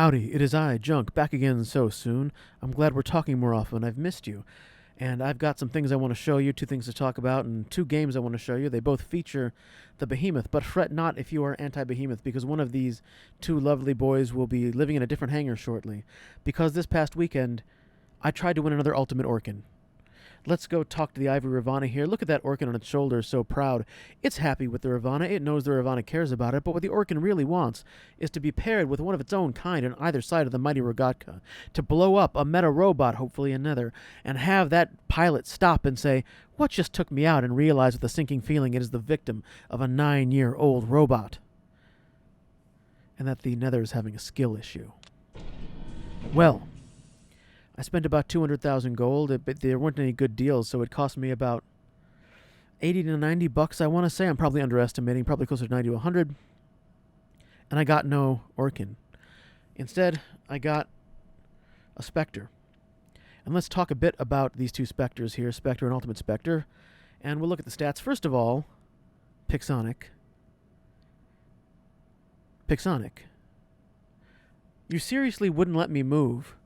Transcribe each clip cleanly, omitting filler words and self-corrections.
Howdy, it is I, Junk, back again so soon. I'm glad we're talking more often. I've missed you. And I've got some things I want to show you, 2 things to talk about, and 2 games I want to show you. They both feature the behemoth, but fret not if you are anti-behemoth, because one of these 2 lovely boys will be living in a different hangar shortly. Because this past weekend, I tried to win another Ultimate Orkan. Let's go talk to the Ivory Ravana here. Look at that Orkan on its shoulder, so proud. It's happy with the Ravana. It knows the Ravana cares about it, but what the Orkan really wants is to be paired with one of its own kind on either side of the mighty Rogatka, to blow up a meta robot, hopefully another, and have that pilot stop and say, what just took me out, and realize with a sinking feeling it is the victim of a 9-year-old robot. And that the Nether is having a skill issue. Well, I spent about 200,000 gold, but there weren't any good deals, so it cost me about 80 to 90 bucks, I want to say. I'm probably underestimating, probably closer to 90 to 100. And I got no Orkan. Instead, I got a Spectre. And let's talk a bit about these 2 Spectres here, Spectre and Ultimate Spectre. And we'll look at the stats. First of all, Pixonic. You seriously wouldn't let me move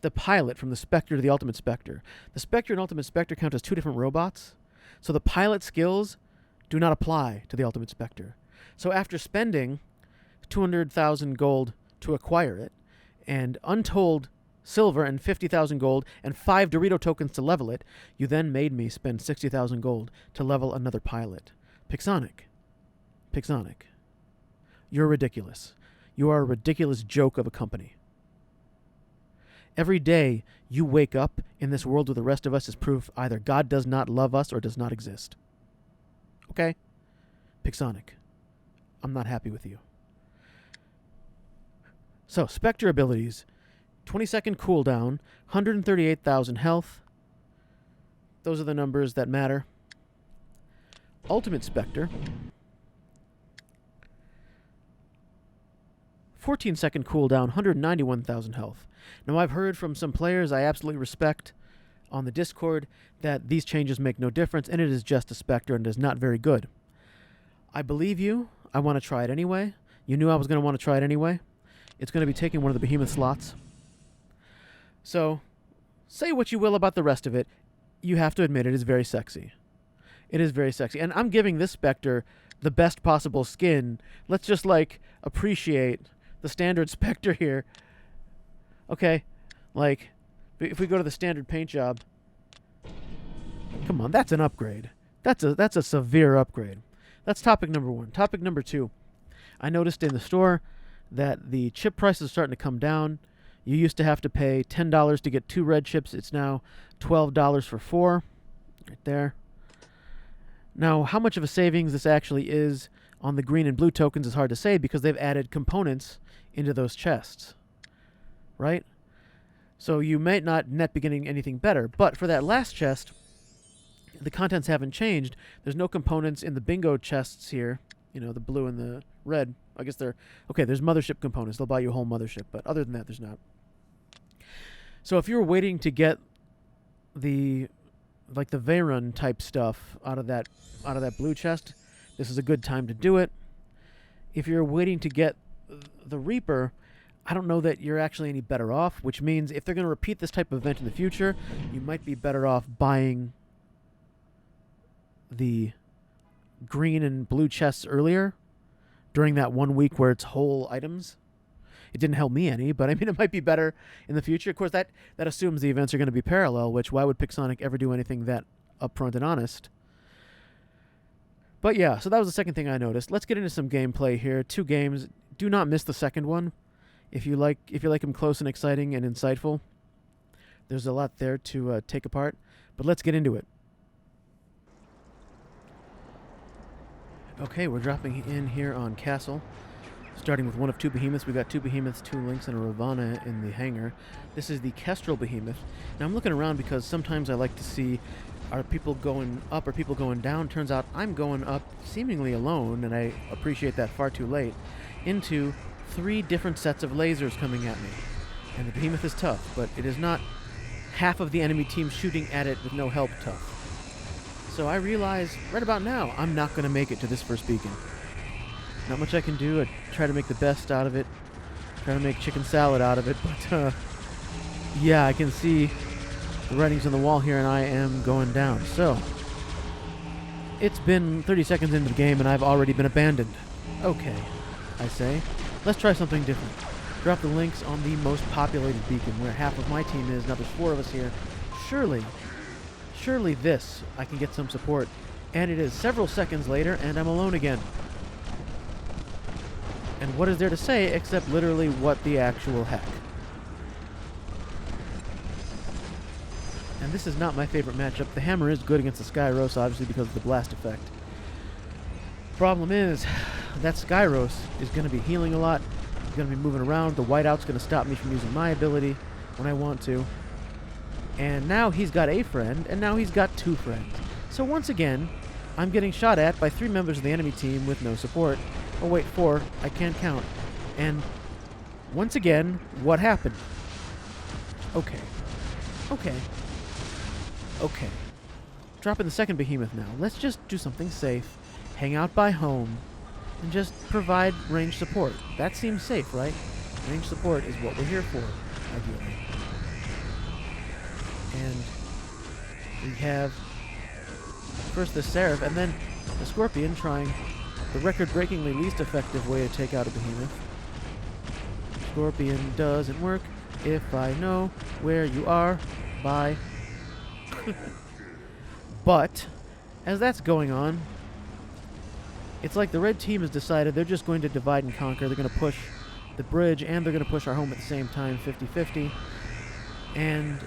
the pilot from the Spectre to the Ultimate Spectre. The Spectre and Ultimate Spectre count as 2 different robots, so the pilot skills do not apply to the Ultimate Spectre. So after spending 200,000 gold to acquire it, and untold silver and 50,000 gold, and 5 Dorito tokens to level it, you then made me spend 60,000 gold to level another pilot. Pixonic. You're ridiculous. You are a ridiculous joke of a company. Every day you wake up in this world with the rest of us is proof either God does not love us or does not exist. Okay? Pixonic. I'm not happy with you. So, Spectre abilities. 20-second cooldown, 138,000 health. Those are the numbers that matter. Ultimate Spectre. 14-second cooldown, 191,000 health. Now, I've heard from some players I absolutely respect on the Discord that these changes make no difference, and it is just a Spectre and is not very good. I believe you. I want to try it anyway. You knew I was going to want to try it anyway. It's going to be taking one of the behemoth slots. So, say what you will about the rest of it. You have to admit it is very sexy. It is very sexy. And I'm giving this Spectre the best possible skin. Let's just, appreciate the standard Spectre here. Okay, if we go to the standard paint job, come on, that's an upgrade. That's a severe upgrade. That's topic number 1. Topic number 2, I noticed in the store that the chip prices are starting to come down. You used to have to pay $10 to get 2 red chips. It's now $12 for 4, right there. Now, how much of a savings this actually is on the green and blue tokens is hard to say because they've added components into those chests. Right? So you might not net be getting anything better. But for that last chest, the contents haven't changed. There's no components in the bingo chests here. You know, the blue and the red. I guess they're... Okay, there's mothership components. They'll buy you a whole mothership. But other than that, there's not. So if you're waiting to get the... the Veyron type stuff out of that blue chest, this is a good time to do it. If you're waiting to get the Reaper, I don't know that you're actually any better off, which means if they're going to repeat this type of event in the future, you might be better off buying the green and blue chests earlier during that 1 week where it's whole items. It didn't help me any, but I mean, it might be better in the future. Of course, that assumes the events are going to be parallel, which why would Pixonic ever do anything that upfront and honest? But yeah, so that was the second thing I noticed. Let's get into some gameplay here. 2 games. Do not miss the second one. If you like them close and exciting and insightful, there's a lot there to take apart. But let's get into it. Okay, we're dropping in here on Castle. Starting with one of 2 behemoths. We've got 2 behemoths, 2 lynx, and a Ravana in the hangar. This is the Kestrel behemoth. Now I'm looking around because sometimes I like to see, are people going up or people going down? Turns out I'm going up seemingly alone, and I appreciate that far too late, into 3 different sets of lasers coming at me. And the behemoth is tough, but it is not half of the enemy team shooting at it with no help tough. So I realize right about now I'm not going to make it to this first beacon. Not much I can do. I try to make the best out of it. Trying to make chicken salad out of it, but yeah, I can see the writings on the wall here, and I am going down. So, it's been 30 seconds into the game, and I've already been abandoned. Okay, I say. Let's try something different. Drop the links on the most populated beacon, where half of my team is. Now there's 4 of us here. Surely this, I can get some support. And it is several seconds later, and I'm alone again. And what is there to say except literally what the actual heck? And this is not my favorite matchup. The hammer is good against the Skyros, obviously, because of the blast effect. Problem is, that Skyros is going to be healing a lot. He's going to be moving around. The whiteout's going to stop me from using my ability when I want to. And now he's got a friend, and now he's got 2 friends. So once again, I'm getting shot at by 3 members of the enemy team with no support. Oh wait, 4. I can't count. And once again, what happened? Okay. Dropping the second behemoth now. Let's just do something safe. Hang out by home. And just provide range support. That seems safe, right? Range support is what we're here for, ideally. And we have first the Seraph, and then the Scorpion trying the record-breakingly least effective way to take out a behemoth. Scorpion doesn't work if I know where you are. Bye. But, as that's going on, it's like the red team has decided they're just going to divide and conquer. They're going to push the bridge, and they're going to push our home at the same time, 50-50. And,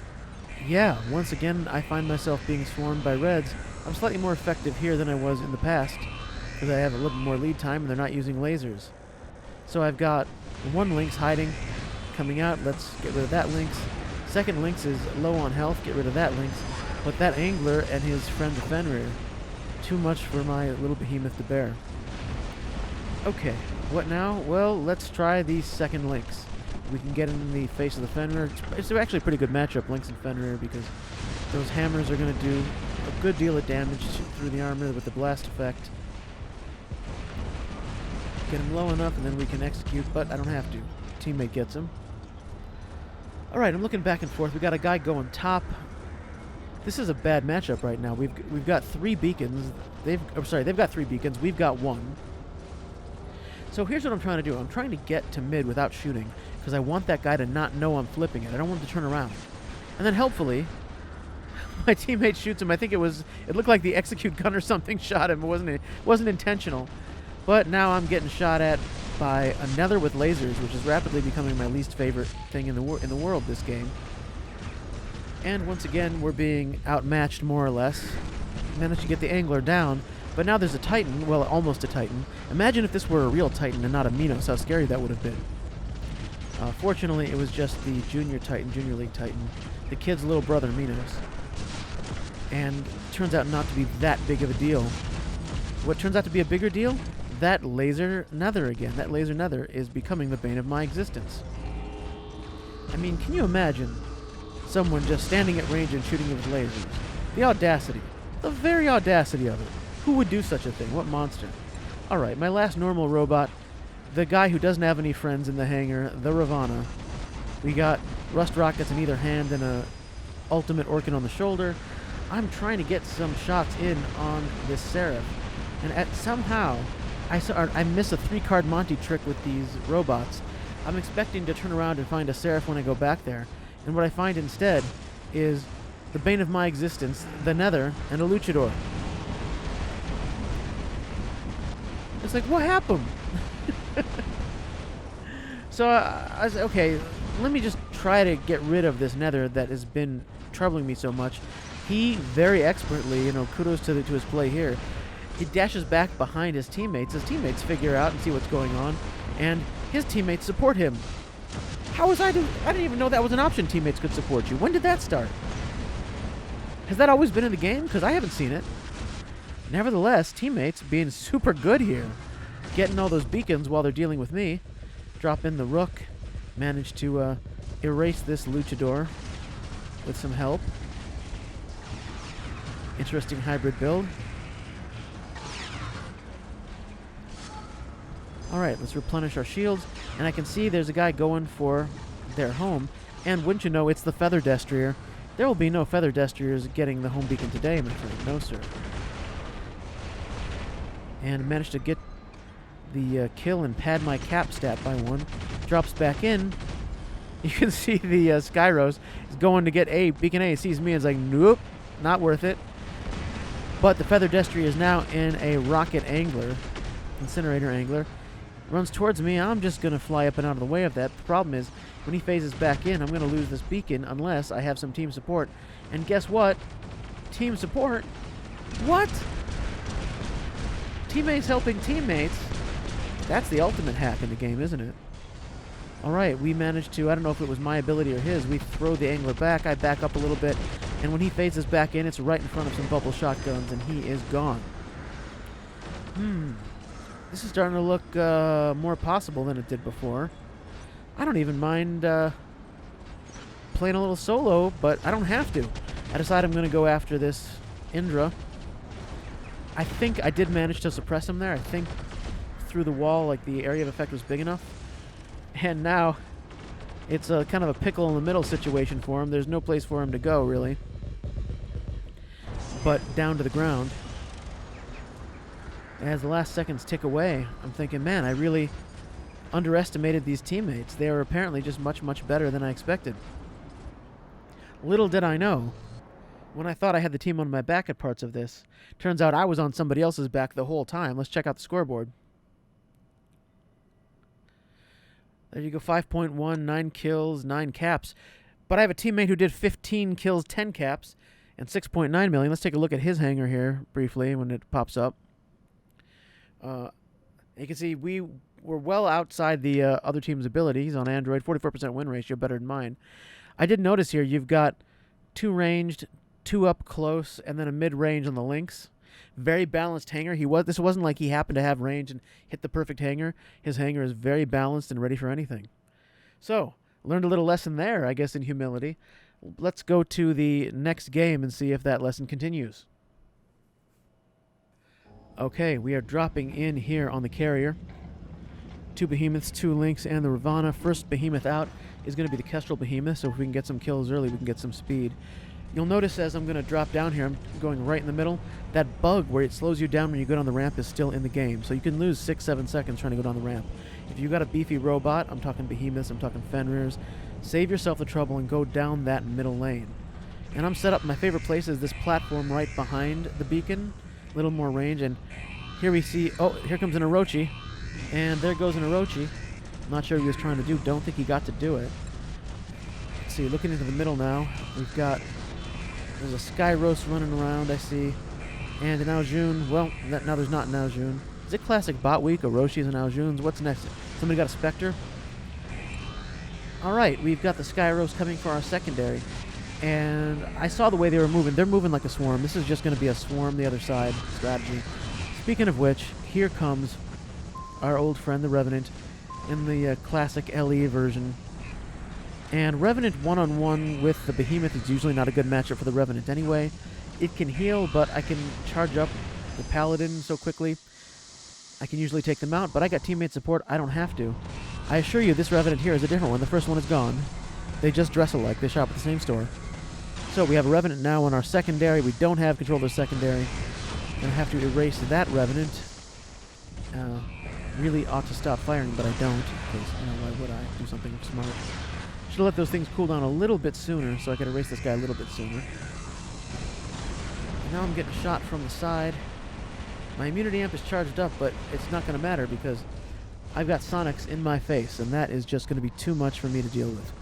yeah, once again, I find myself being swarmed by reds. I'm slightly more effective here than I was in the past, because I have a little bit more lead time, and they're not using lasers. So I've got 1 Lynx hiding, coming out. Let's get rid of that Lynx. Second Lynx is low on health. Get rid of that Lynx. But that Angler and his friend the Fenrir, too much for my little behemoth to bear. Okay, what now? Well, let's try the second Lynx. We can get in the face of the Fenrir. It's actually a pretty good matchup, Lynx and Fenrir, because those hammers are going to do a good deal of damage through the armor with the blast effect. Get him low enough, and then we can execute, but I don't have to. Teammate gets him. Alright, I'm looking back and forth. We got a guy going top. This is a bad matchup right now. We've got 3 beacons. They've got 3 beacons. We've got 1. So here's what I'm trying to do. I'm trying to get to mid without shooting, because I want that guy to not know I'm flipping it. I don't want him to turn around. And then helpfully, my teammate shoots him. I think it looked like the execute gun or something shot him. It wasn't intentional. But now I'm getting shot at by another with lasers, which is rapidly becoming my least favorite thing in the world this game. And once again, we're being outmatched more or less. Managed to get the Angler down, but now there's a Titan, well, almost a Titan. Imagine if this were a real Titan and not a Minos, how scary that would have been. Fortunately, it was just the Junior League Titan, the kid's little brother, Minos. And it turns out not to be that big of a deal. What turns out to be a bigger deal? That laser nether again. That laser nether is becoming the bane of my existence. I mean, can you imagine someone just standing at range and shooting you with lasers? The audacity. The very audacity of it. Who would do such a thing? What monster? Alright, my last normal robot, the guy who doesn't have any friends in the hangar, the Ravana. We got rust rockets in either hand and a ultimate Orkan on the shoulder. I'm trying to get some shots in on this Seraph. And somehow, I miss a 3-card Monty trick with these robots. I'm expecting to turn around and find a Seraph when I go back there. And what I find instead is the bane of my existence, the Nether, and a Luchador. It's like, what happened? So I said, okay, let me just try to get rid of this Nether that has been troubling me so much. He very expertly, kudos to his play here. He dashes back behind his teammates. His teammates figure out and see what's going on, and his teammates support him. How was I didn't even know that was an option, teammates could support you. When did that start? Has that always been in the game? Because I haven't seen it. Nevertheless, teammates being super good here. Getting all those beacons while they're dealing with me. Drop in the Rook. Manage to erase this Luchador with some help. Interesting hybrid build. Alright, let's replenish our shields. and I can see there's a guy going for their home, and wouldn't you know, it's the Feather Destrier. There will be no Feather Destriers getting the home beacon today, my friend. No, sir. And managed to get the kill and pad my cap stat by 1. Drops back in. You can see the Skyros is going to get A. Beacon A sees me and is like, nope, not worth it. But the Feather Destrier is now in a rocket angler, incinerator angler. Runs towards me. I'm just going to fly up and out of the way of that. The problem is, when he phases back in, I'm going to lose this beacon unless I have some team support. And guess what? Team support? What? Teammates helping teammates? That's the ultimate hack in the game, isn't it? Alright, we managed to, I don't know if it was my ability or his, we throw the angler back, I back up a little bit, and when he phases back in, it's right in front of some bubble shotguns, and he is gone. This is starting to look more possible than it did before. I don't even mind playing a little solo, but I don't have to. I decide I'm going to go after this Indra. I think I did manage to suppress him there. I think through the wall, like, the area of effect was big enough. And now it's a kind of a pickle in the middle situation for him. There's no place for him to go, really, but down to the ground. As the last seconds tick away, I'm thinking, man, I really underestimated these teammates. They are apparently just much, much better than I expected. Little did I know, when I thought I had the team on my back at parts of this, turns out I was on somebody else's back the whole time. Let's check out the scoreboard. There you go, 5.1, 9 kills, 9 caps. But I have a teammate who did 15 kills, 10 caps, and 6.9 million. Let's take a look at his hangar here briefly when it pops up. You can see we were well outside the other team's abilities on Android. 44% win ratio, better than mine. I did notice here you've got 2 ranged, 2 up close, and then a mid-range on the links. Very balanced hangar. This wasn't like he happened to have range and hit the perfect hangar. His hangar is very balanced and ready for anything. So, learned a little lesson there, I guess, in humility. Let's go to the next game and see if that lesson continues. Okay, we are dropping in here on the carrier. 2 behemoths, 2 links, and the Ravana. First behemoth out is going to be the Kestrel behemoth, so if we can get some kills early, we can get some speed. You'll notice as I'm going to drop down here, I'm going right in the middle. That bug where it slows you down when you go down the ramp is still in the game. So you can lose 6-7 seconds trying to go down the ramp. If you've got a beefy robot, I'm talking behemoths, I'm talking Fenrirs, save yourself the trouble and go down that middle lane. And I'm set up, my favorite place is this platform right behind the beacon. A little more range, and here we see, oh, here comes an Orochi. And there goes an Orochi. I'm not sure what he was trying to do, don't think he got to do it. Let's see, looking into the middle now, we've got... There's a Skyros running around, I see. And an Aojun. Well, now there's not an Aojun. Is it classic bot week? Orochis and Aojuns? What's next? Somebody got a Spectre? Alright, we've got the Skyros coming for our secondary. And I saw the way they were moving. They're moving like a swarm. This is just going to be a swarm the other side strategy. Speaking of which, here comes our old friend, the Revenant, in the classic LE version. And Revenant one-on-one with the Behemoth is usually not a good matchup for the Revenant anyway. It can heal, but I can charge up the Paladin so quickly. I can usually take them out, but I got teammate support. I don't have to. I assure you, this Revenant here is a different one. The first one is gone. They just dress alike. They shop at the same store. So we have a Revenant now on our secondary. We don't have control of their secondary. Gonna have to erase that Revenant. Really ought to stop firing, but I don't, because, why would I do something smart? Should have let those things cool down a little bit sooner, so I could erase this guy a little bit sooner. And now I'm getting shot from the side. My immunity amp is charged up, but it's not going to matter because I've got Sonics in my face, and that is just going to be too much for me to deal with.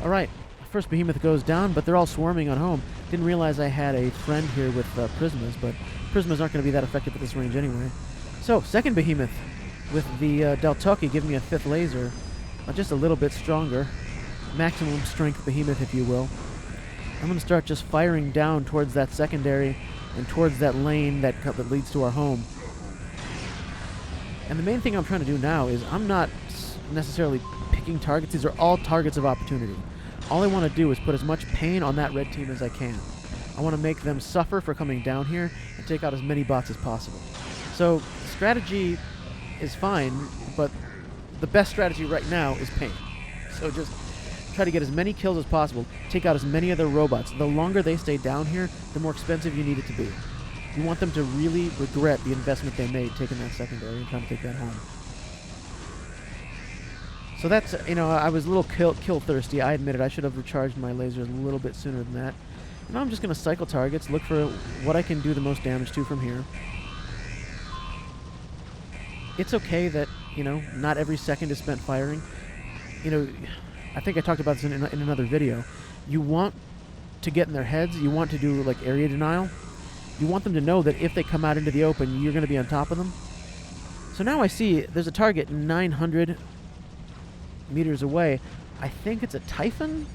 Alright, first Behemoth goes down, but they're all swarming on home. Didn't realize I had a friend here with Prismas, but Prismas aren't going to be that effective at this range anyway. So, second Behemoth with the Daltoki giving me a 5th laser. Just a little bit stronger. Maximum strength Behemoth, if you will. I'm going to start just firing down towards that secondary and towards that lane that leads to our home. And the main thing I'm trying to do now is I'm not necessarily picking targets. These are all targets of opportunity. All I want to do is put as much pain on that red team as I can. I want to make them suffer for coming down here and take out as many bots as possible. So strategy is fine, but the best strategy right now is paint. So just try to get as many kills as possible. Take out as many of their robots. The longer they stay down here, the more expensive you need it to be. You want them to really regret the investment they made taking that secondary and trying to take that home. So that's, I was a little kill thirsty. I admit it. I should have recharged my lasers a little bit sooner than that. And I'm just going to cycle targets, look for what I can do the most damage to from here. It's okay that, not every second is spent firing. I think I talked about this in another video. You want to get in their heads. You want to do, like, area denial. You want them to know that if they come out into the open, you're going to be on top of them. So now I see there's a target 900 meters away. I think it's a Typhon?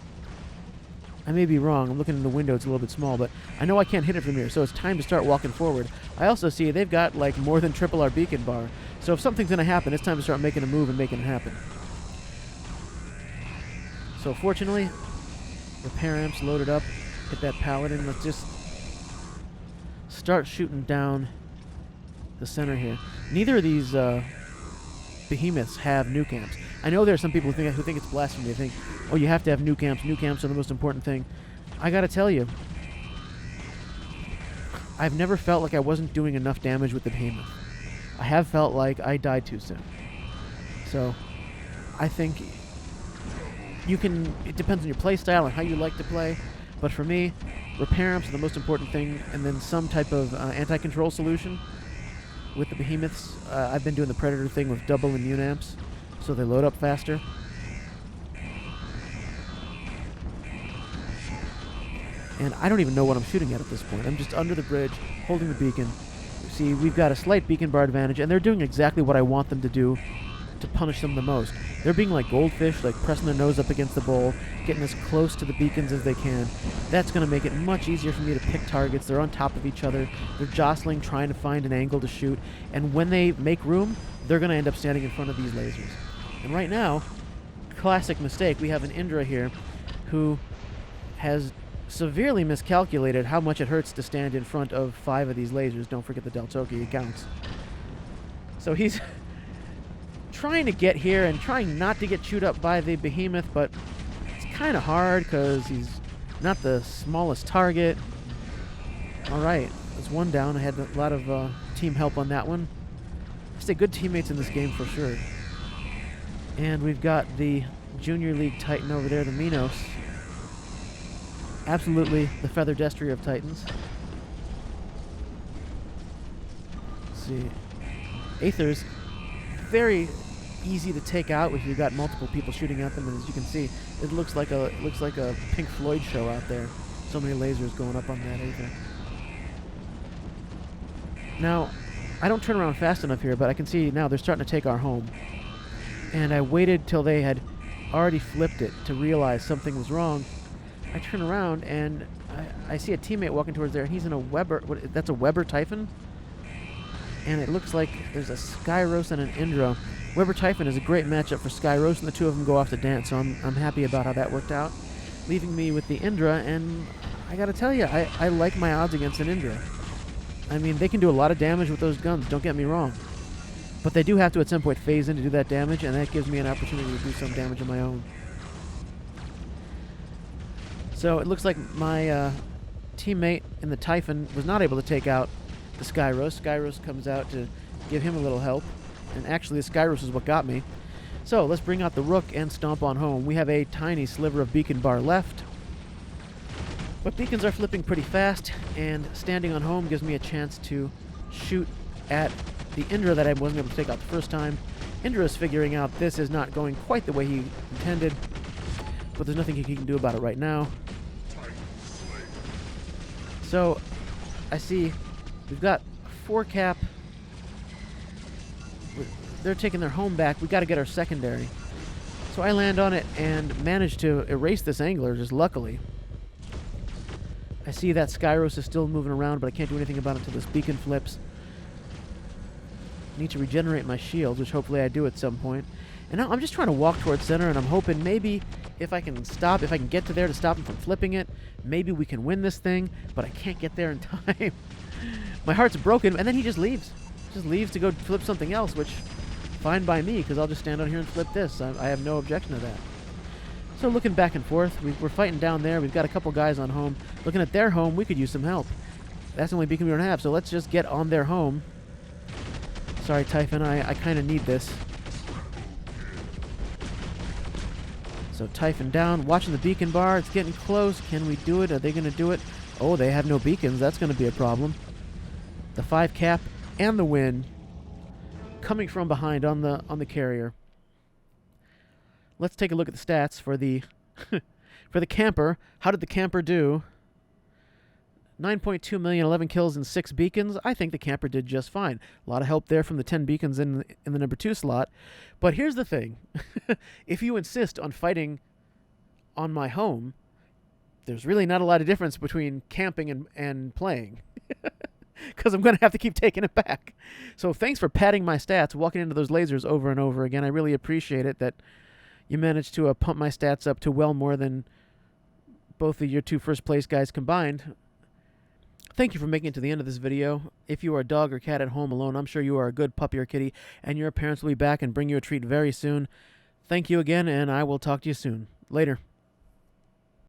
I may be wrong. I'm looking in the window. It's a little bit small, but I know I can't hit it from here, so it's time to start walking forward. I also see they've got, like, more than triple our beacon bar. So if something's going to happen, it's time to start making a move and making it happen. So fortunately, repair amps loaded up. Hit that paladin. Let's just start shooting down the center here. Neither of these behemoths have nuke amps. I know there are some people who think it's blasphemy. They think, oh, you have to have nuke amps. Nuke amps are the most important thing. I gotta tell you, I've never felt like I wasn't doing enough damage with the behemoth. I have felt like I died too soon. So, I think it depends on your play style and how you like to play. But for me, repair amps are the most important thing, and then some type of anti-control solution with the behemoths. I've been doing the Predator thing with double immune amps, so they load up faster. And I don't even know what I'm shooting at this point. I'm just under the bridge, holding the beacon. See, we've got a slight beacon bar advantage, and they're doing exactly what I want them to do to punish them the most. They're being like goldfish, like pressing their nose up against the bowl, getting as close to the beacons as they can. That's going to make it much easier for me to pick targets. They're on top of each other. They're jostling, trying to find an angle to shoot. And when they make room, they're going to end up standing in front of these lasers. And right now, classic mistake, we have an Indra here who has severely miscalculated how much it hurts to stand in front of 5 of these lasers. Don't forget the Deltoki, it counts. So he's trying to get here and trying not to get chewed up by the behemoth, but it's kind of hard because he's not the smallest target. Alright, that's one down. I had a lot of team help on that one. I say good teammates in this game for sure. And we've got the Junior League Titan over there, the Minos. Absolutely the feather destry of Titans. Let's see. Aether's very easy to take out if you've got multiple people shooting at them, and as you can see, it looks like a Pink Floyd show out there. So many lasers going up on that Aether. Now, I don't turn around fast enough here, but I can see now they're starting to take our home. And I waited till they had already flipped it to realize something was wrong. I turn around and I see a teammate walking towards there, and he's in a Weber. That's a Weber Typhon? And it looks like there's a Skyros and an Indra. Weber Typhon is a great matchup for Skyros, and the two of them go off to dance, so I'm happy about how that worked out. Leaving me with the Indra, and I gotta tell you, I like my odds against an Indra. I mean, they can do a lot of damage with those guns, don't get me wrong. But they do have to at some point phase in to do that damage, and that gives me an opportunity to do some damage of my own. So it looks like my teammate in the Typhon was not able to take out the Skyros. Skyros comes out to give him a little help, and actually the Skyros is what got me. So let's bring out the Rook and stomp on home. We have a tiny sliver of beacon bar left, but beacons are flipping pretty fast, and standing on home gives me a chance to shoot at the Indra that I wasn't able to take out the first time. Indra is figuring out this is not going quite the way he intended, but there's nothing he can do about it right now. So I see we've got 4 cap. They're taking their home back. We've got to get our secondary. So I land on it and manage to erase this angler, just luckily. I see that Skyros is still moving around, but I can't do anything about it until this beacon flips. I need to regenerate my shield, which hopefully I do at some point. And now I'm just trying to walk towards center, and I'm hoping maybe if I can get to there to stop him from flipping it, maybe we can win this thing, but I can't get there in time. My heart's broken, and then he just leaves. Just leaves to go flip something else, which, fine by me, because I'll just stand on here and flip this. I have no objection to that. So looking back and forth, we're fighting down there. We've got a couple guys on home. Looking at their home, we could use some help. That's the only beacon we don't have, so let's just get on their home. Sorry, Typhon, I kind of need this. So Typhon down, watching the beacon bar. It's getting close. Can we do it? Are they going to do it? Oh, they have no beacons. That's going to be a problem. The 5 cap and the win coming from behind on the carrier. Let's take a look at the stats for the for the camper. How did the camper do? 9.2 million, 11 kills, and 6 beacons. I think the camper did just fine. A lot of help there from the 10 beacons in the number 2 slot. But here's the thing. If you insist on fighting on my home, there's really not a lot of difference between camping and playing. Because I'm going to have to keep taking it back. So thanks for padding my stats, walking into those lasers over and over again. I really appreciate it that you managed to pump my stats up to well more than both of your 2 first-place guys combined. Thank you for making it to the end of this video. If you are a dog or cat at home alone, I'm sure you are a good puppy or kitty, and your parents will be back and bring you a treat very soon. Thank you again, and I will talk to you soon. Later.